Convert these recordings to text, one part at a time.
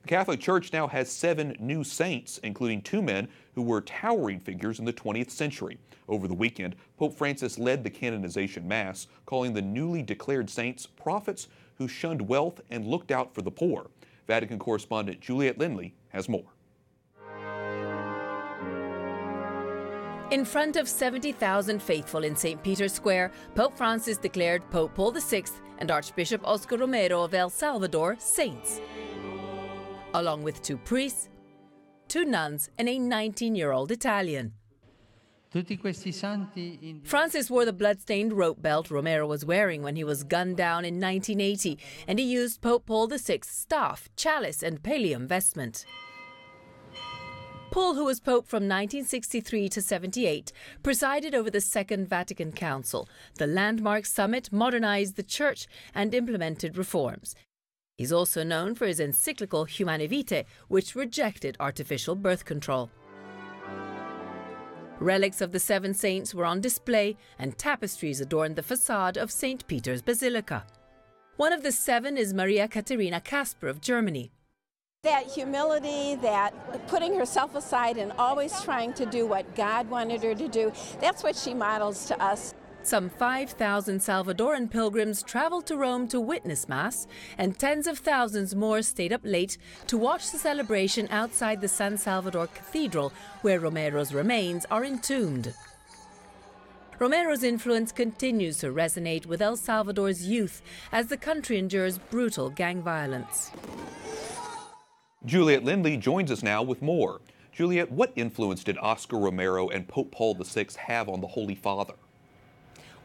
The Catholic Church now has 7 new saints, including 2 men who were towering figures in the 20th century. Over the weekend, Pope Francis led the Canonization Mass, calling the newly declared saints prophets who shunned wealth and looked out for the poor. Vatican Correspondent Juliet Linley has more. In front of 70,000 faithful in St. Peter's Square, Pope Francis declared Pope Paul VI and Archbishop Oscar Romero of El Salvador saints, along with 2 priests, 2 nuns, and a 19-year-old Italian. Francis wore the blood-stained rope belt Romero was wearing when he was gunned down in 1980, and he used Pope Paul VI's staff, chalice, and pallium vestment. Paul, who was Pope from 1963 to 78, presided over the Second Vatican Council. The landmark summit modernized the Church and implemented reforms. He's also known for his encyclical Humanae Vitae, which rejected artificial birth control. Relics of the 7 saints were on display, and tapestries adorned the facade of St. Peter's Basilica. One of the 7 is Maria Katharina Kasper of Germany. That humility, that putting herself aside and always trying to do what God wanted her to do, that's what she models to us. Some 5,000 Salvadoran pilgrims traveled to Rome to witness Mass, and tens of thousands more stayed up late to watch the celebration outside the San Salvador Cathedral, where Romero's remains are entombed. Romero's influence continues to resonate with El Salvador's youth as the country endures brutal gang violence. Juliet Linley joins us now with more. Juliet, what influence did Oscar Romero and Pope Paul VI have on the Holy Father?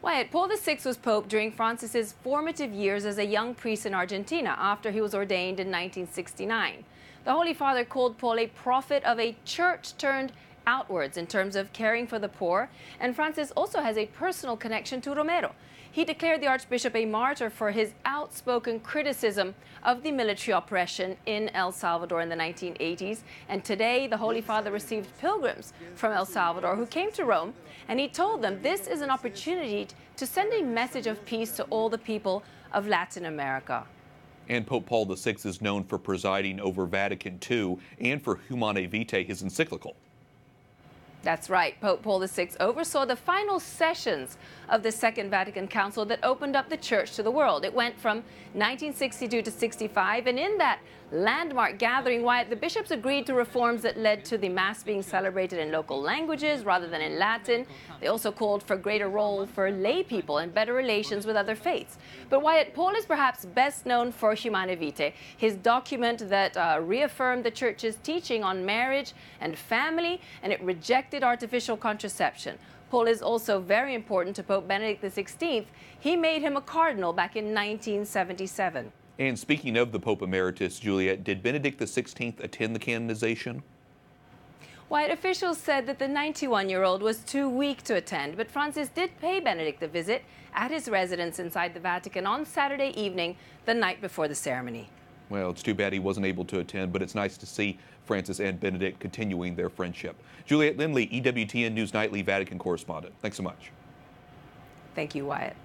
Wyatt, Paul VI was Pope during Francis's formative years as a young priest in Argentina after he was ordained in 1969. The Holy Father called Paul a prophet of a church turned outwards in terms of caring for the poor, and Francis also has a personal connection to Romero. He declared the Archbishop a martyr for his outspoken criticism of the military oppression in El Salvador in the 1980s. And today, the Holy Father received pilgrims from El Salvador who came to Rome, and he told them this is an opportunity to send a message of peace to all the people of Latin America. And Pope Paul VI is known for presiding over Vatican II and for Humanae Vitae, his encyclical. That's right. Pope Paul VI oversaw the final sessions of the Second Vatican Council that opened up the Church to the world. It went from 1962 to 65, and in that landmark gathering, Wyatt, the bishops agreed to reforms that led to the Mass being celebrated in local languages rather than in Latin. They also called for greater role for lay people and better relations with other faiths. But Wyatt, Paul is perhaps best known for Humanae Vitae, his document that reaffirmed the Church's teaching on marriage and family, and it rejected artificial contraception. Paul is also very important to Pope Benedict XVI. He made him a cardinal back in 1977. And speaking of the Pope Emeritus, Juliet, did Benedict XVI attend the canonization? White officials said that the 91-year-old was too weak to attend, but Francis did pay Benedict a visit at his residence inside the Vatican on Saturday evening, the night before the ceremony. Well, it's too bad he wasn't able to attend, but it's nice to see Francis and Benedict continuing their friendship. Juliet Linley, EWTN News Nightly Vatican correspondent. Thanks so much. Thank you, Wyatt.